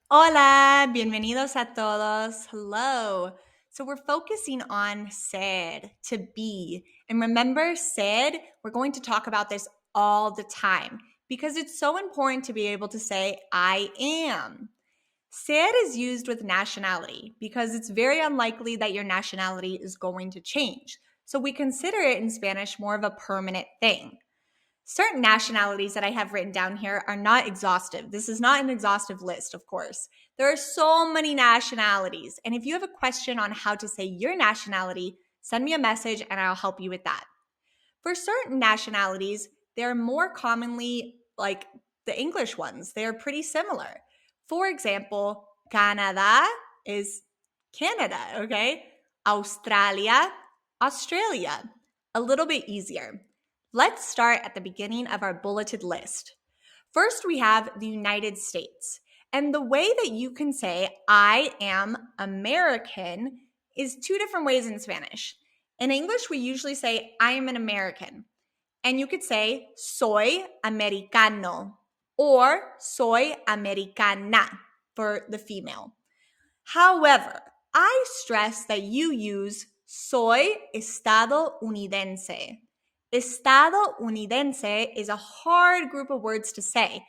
Hola, bienvenidos a todos. Hello. So we're focusing on ser, to be. And remember, ser, we're going to talk about this all the time because it's so important to be able to say, I am. Ser is used with nationality because it's very unlikely that your nationality is going to change. So we consider it in Spanish more of a permanent thing. Certain nationalities that I have written down here are not exhaustive. This is not an exhaustive list, of course. There are so many nationalities. And if you have a question on how to say your nationality, send me a message and I'll help you with that. For certain nationalities, they're more commonly like the English ones. They are pretty similar. For example, Canada is Canada, okay? Australia, Australia. A little bit easier. Let's start at the beginning of our bulleted list. First, we have the United States. And the way that you can say, I am American, is two different ways in Spanish. In English, we usually say, I am an American. And you could say, soy americano or soy americana for the female. However, I stress that you use soy estadounidense. Estadounidense is a hard group of words to say,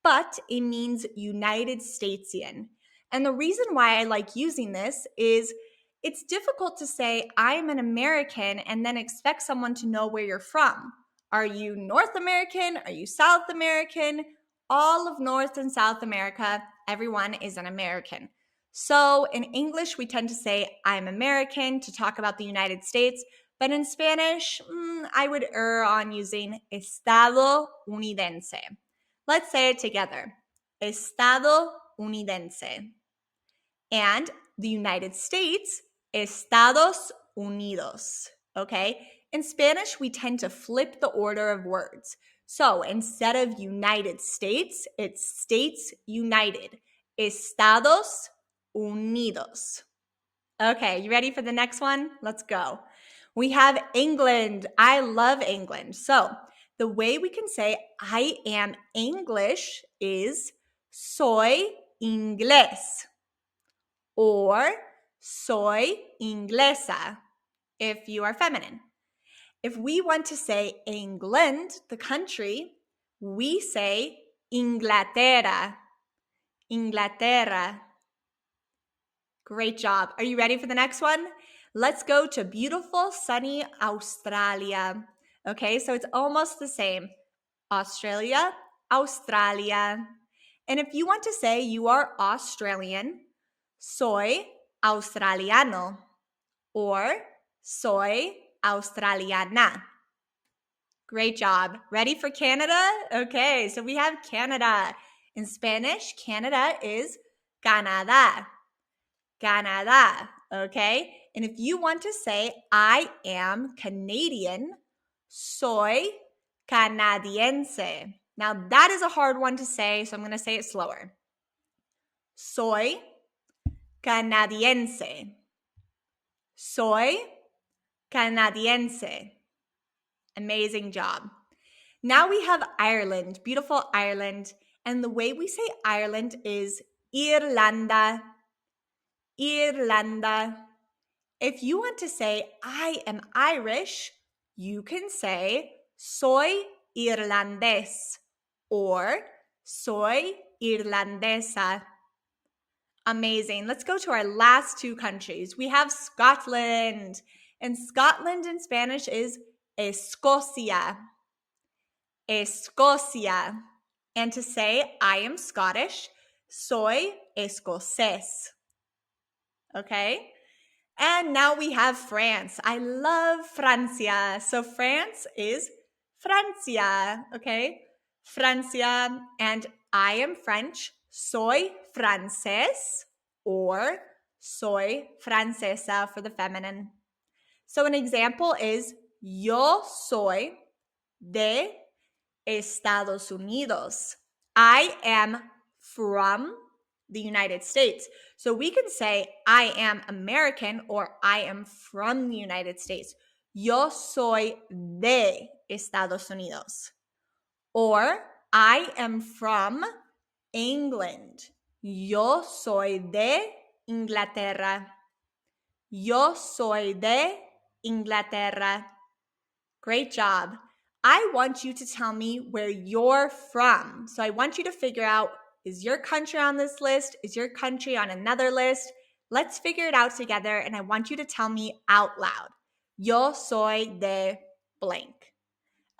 but it means United Statesian. And the reason why I like using this is it's difficult to say I'm an American and then expect someone to know where you're from. Are you North American? Are you South American? All of North and South America, everyone is an American. So in English, we tend to say I'm American to talk about the United States, but in Spanish, I would err on using estadounidense. Let's say it together. Estadounidense. And the United States, Estados Unidos. Okay? In Spanish, we tend to flip the order of words. So instead of United States, it's States United. Estados Unidos. Okay, you ready for the next one? Let's go. We have England. I love England. So the way we can say I am English is soy inglés or soy inglesa if you are feminine. If we want to say England, the country, we say Inglaterra. Inglaterra. Great job. Are you ready for the next one? Let's go to beautiful, sunny Australia. Okay, so it's almost the same. Australia, Australia. And if you want to say you are Australian, soy australiano or soy australiana. Great job. Ready for Canada? Okay, so we have Canada. In Spanish, Canada is Canadá. Canada, okay? And if you want to say, I am Canadian, soy canadiense. Now, that is a hard one to say, so I'm going to say it slower. Soy canadiense. Soy canadiense. Amazing job. Now we have Ireland, beautiful Ireland. And the way we say Ireland is Irlanda. Irlanda. If you want to say, I am Irish, you can say, soy irlandés or soy irlandesa. Amazing. Let's go to our last two countries. We have Scotland. And Scotland in Spanish is Escocia. Escocia. And to say, I am Scottish, soy escocés. Okay? And now we have France. I love Francia. So France is Francia, okay? Francia. And I am French. Soy francés or soy francesa for the feminine. So an example is yo soy de Estados Unidos. I am from the United States. So we can say I am American or I am from the United States. Yo soy de Estados Unidos. Or I am from England. Yo soy de Inglaterra. Yo soy de Inglaterra. Great job. I want you to tell me where you're from. So I want you to figure out, is your country on this list? Is your country on another list? Let's figure it out together, and I want you to tell me out loud. Yo soy de blank.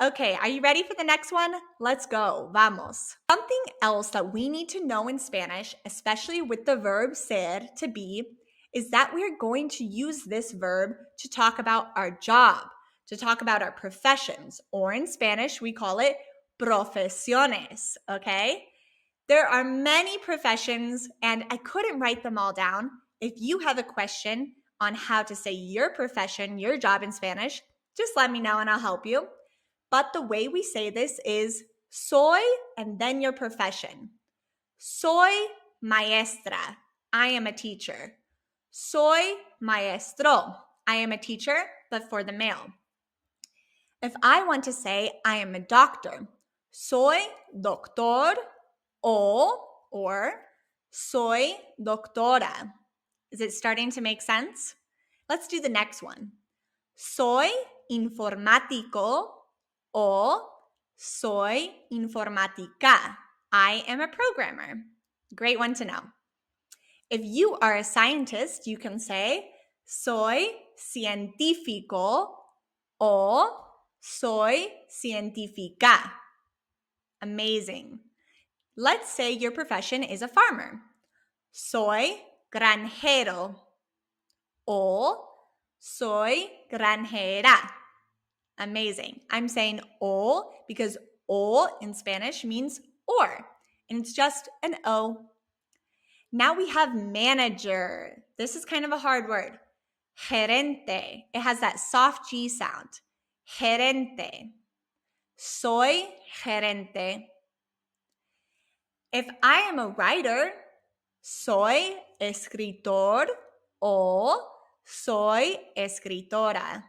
Okay, are you ready for the next one? Let's go. Vamos. Something else that we need to know in Spanish, especially with the verb ser, to be, is that we're going to use this verb to talk about our job, to talk about our professions, or in Spanish, we call it profesiones, okay? There are many professions, and I couldn't write them all down. If you have a question on how to say your profession, your job in Spanish, just let me know and I'll help you. But the way we say this is soy and then your profession. Soy maestra. I am a teacher. Soy maestro. I am a teacher, but for the male. If I want to say I am a doctor, soy doctor or soy doctora. Is it starting to make sense? Let's do the next one. Soy informático o soy informática. I am a programmer. Great one to know. If you are a scientist, you can say soy científico o soy científica. Amazing. Let's say your profession is a farmer. Soy granjero o soy granjera. Amazing. I'm saying o because o in Spanish means or, and it's just an O. Now we have manager. This is kind of a hard word. Gerente. It has that soft G sound. Gerente. Soy gerente. If I am a writer, soy escritor o soy escritora.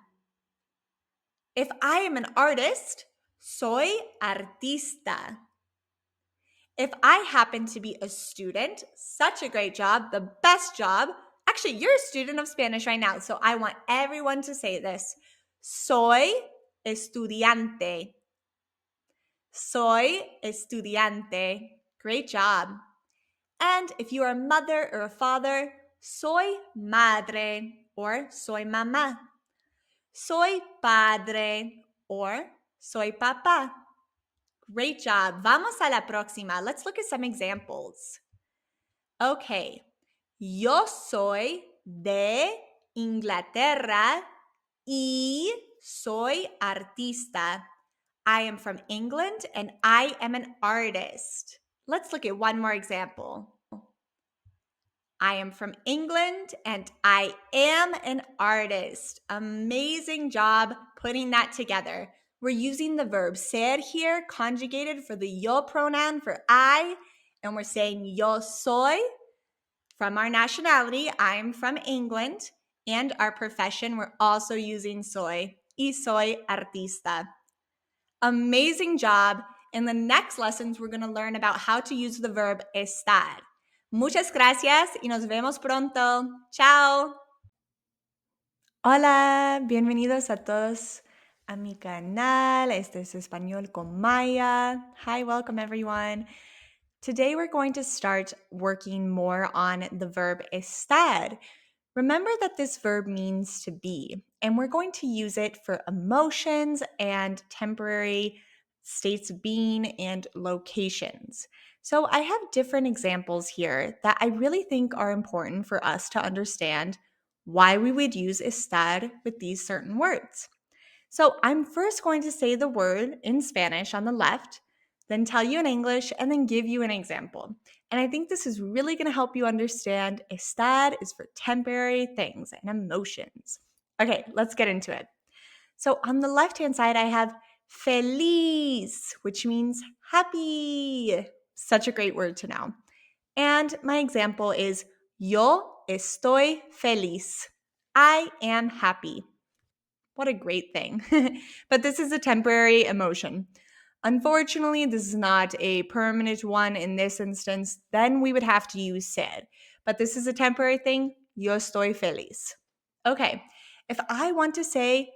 If I am an artist, soy artista. If I happen to be a student, such a great job, the best job. Actually, you're a student of Spanish right now, so I want everyone to say this. Soy estudiante. Soy estudiante. Great job. And if you are a mother or a father, soy madre or soy mamá. Soy padre or soy papá. Great job. Vamos a la próxima. Let's look at some examples. Okay. Yo soy de Inglaterra y soy artista. I am from England and I am an artist. Let's look at one more example. I am from England and I am an artist. Amazing job putting that together. We're using the verb ser here, conjugated for the yo pronoun for I, and we're saying yo soy. From our nationality, I'm from England, and our profession, we're also using soy. Y soy artista. Amazing job. In the next lessons, we're going to learn about how to use the verb estar. Muchas gracias y nos vemos pronto. Chao. Hola, bienvenidos a todos a mi canal. Este es Español con Maya. Hi, welcome everyone. Today we're going to start working more on the verb estar. Remember that this verb means to be, and we're going to use it for emotions and temporary states of being and locations. So I have different examples here that I really think are important for us to understand why we would use estar with these certain words. So I'm first going to say the word in Spanish on the left, then tell you in English, and then give you an example. And I think this is really going to help you understand estar is for temporary things and emotions. Okay, let's get into it. So on the left-hand side, I have feliz, which means happy. Such a great word to know. And my example is yo estoy feliz. I am happy. What a great thing. But this is a temporary emotion. Unfortunately, this is not a permanent one in this instance. Then we would have to use ser. But this is a temporary thing. Yo estoy feliz. Okay, if I want to say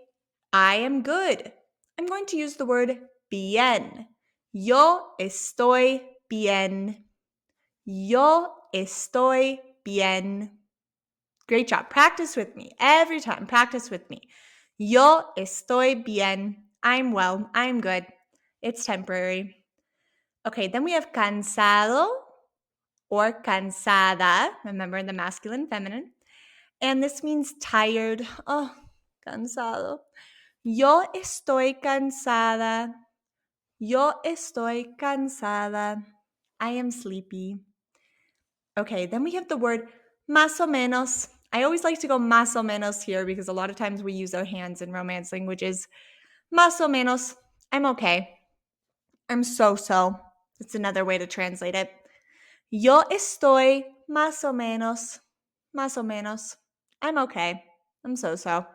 I am good, I'm going to use the word bien. Yo estoy bien. Yo estoy bien. Great job. Practice with me. Every time, practice with me. Yo estoy bien. I'm well. I'm good. It's temporary. Okay, then we have cansado or cansada. Remember the masculine, feminine. And this means tired. Oh, cansado. Yo estoy cansada. Yo estoy cansada. I am sleepy. Okay, then we have the word más o menos. I always like to go más o menos here because a lot of times we use our hands in Romance languages. Más o menos. I'm okay. I'm so-so. That's another way to translate it. Yo estoy más o menos. Más o menos. I'm okay. I'm so-so.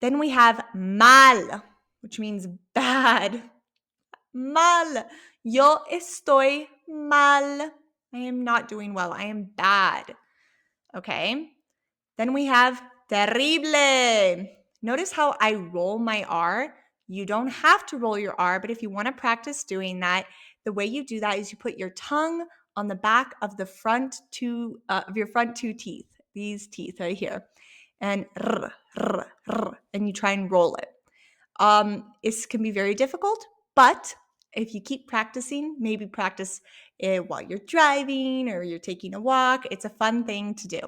Then we have mal, which means bad. Mal. Yo estoy mal. I am not doing well. I am bad. Okay. Then we have terrible. Notice how I roll my R. You don't have to roll your R, but if you want to practice doing that, the way you do that is you put your tongue on the back of the front two of your front two teeth. These teeth right here, and and you try and roll it. It can be very difficult, but if you keep practicing, maybe practice it while you're driving or you're taking a walk. It's a fun thing to do.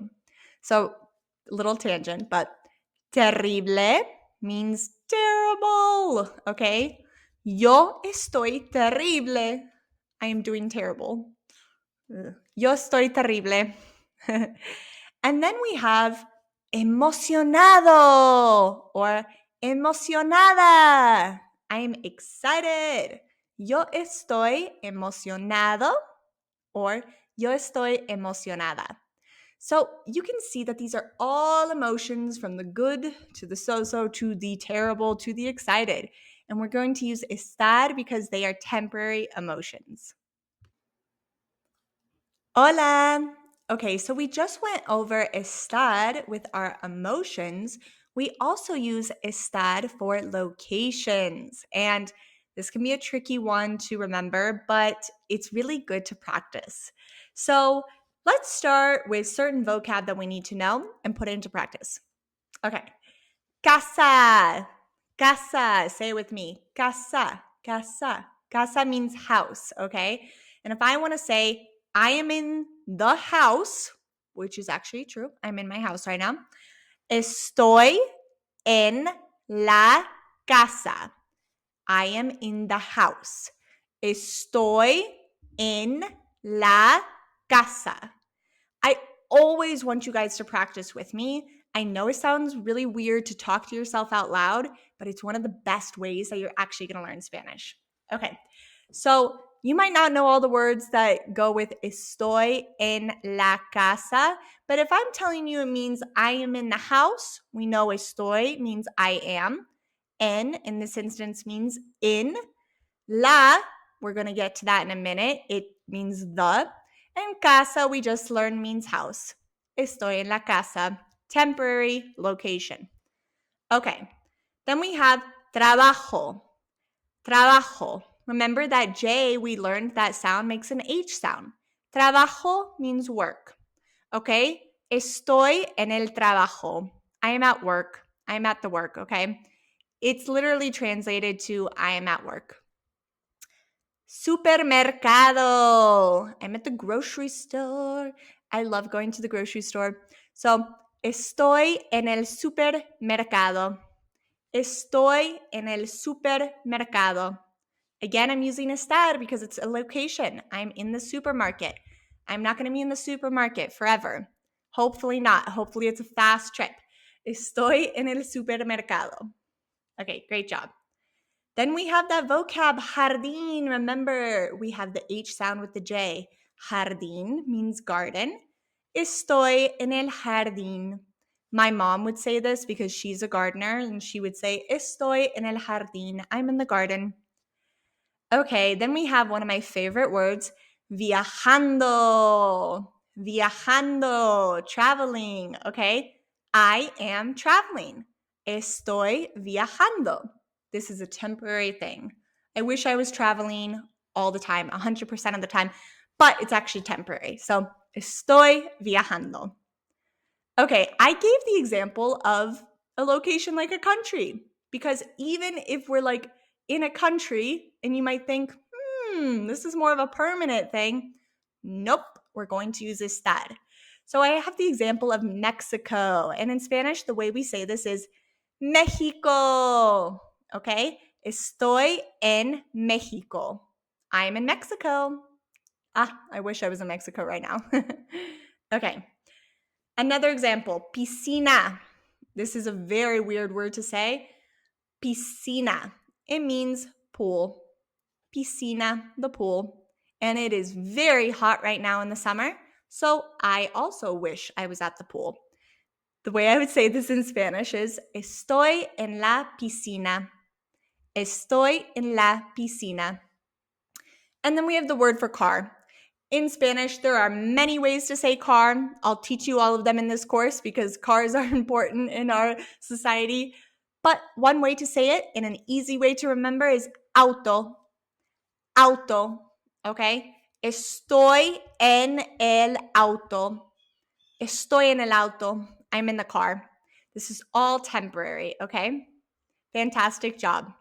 So, little tangent, but terrible means terrible, okay? Yo estoy terrible. I am doing terrible. Yo estoy terrible. And then we have emocionado or emocionada. I am excited. Yo estoy emocionado or yo estoy emocionada. So you can see that these are all emotions from the good to the so-so to the terrible to the excited. And we're going to use estar because they are temporary emotions. Hola! Okay, so we just went over estar with our emotions. We also use estar for locations. And this can be a tricky one to remember, but it's really good to practice. So let's start with certain vocab that we need to know and put it into practice. Okay, casa. Casa. Say it with me. Casa. Casa. Casa means house, okay? And if I want to say, I am in the house, which is actually true. I'm in my house right now. Estoy en la casa. I am in the house. Estoy en la casa. I always want you guys to practice with me. I know it sounds really weird to talk to yourself out loud, but it's one of the best ways that you're actually going to learn Spanish. Okay, so you might not know all the words that go with estoy en la casa, but if I'm telling you it means I am in the house, we know estoy means I am. En, in this instance, means in. La, we're going to get to that in a minute. It means the. And casa, we just learned, means house. Estoy en la casa. Temporary location. Okay. Then we have trabajo. Trabajo. Remember that J, we learned that sound makes an H sound. Trabajo means work. Okay? Estoy en el trabajo. I am at work. I am at the work, okay? It's literally translated to I am at work. Supermercado. I'm at the grocery store. I love going to the grocery store. So, estoy en el supermercado. Estoy en el supermercado. Again, I'm using estar because it's a location. I'm in the supermarket. I'm not going to be in the supermarket forever. Hopefully not. Hopefully it's a fast trip. Estoy en el supermercado. Okay, great job. Then we have that vocab, jardín. Remember, we have the H sound with the J. Jardín means garden. Estoy en el jardín. My mom would say this because she's a gardener, and she would say, Estoy en el jardín. I'm in the garden. Okay, then we have one of my favorite words, viajando. Viajando, traveling, okay? I am traveling. Estoy viajando. This is a temporary thing. I wish I was traveling all the time, 100% of the time, but it's actually temporary. So, estoy viajando. Okay, I gave the example of a location like a country because even if we're like in a country and you might think, this is more of a permanent thing. Nope, we're going to use estar. So I have the example of Mexico. And in Spanish, the way we say this is Mexico. Okay? Estoy en Mexico. I'm in Mexico. I wish I was in Mexico right now. Okay. Another example, piscina. This is a very weird word to say. Piscina. It means pool. Piscina, the pool. And it is very hot right now in the summer. So I also wish I was at the pool. The way I would say this in Spanish is estoy en la piscina. Estoy en la piscina. And then we have the word for car. In Spanish, there are many ways to say car. I'll teach you all of them in this course because cars are important in our society. But one way to say it, and an easy way to remember, is auto. Auto, okay? Estoy en el auto. Estoy en el auto. I'm in the car. This is all temporary, okay? Fantastic job.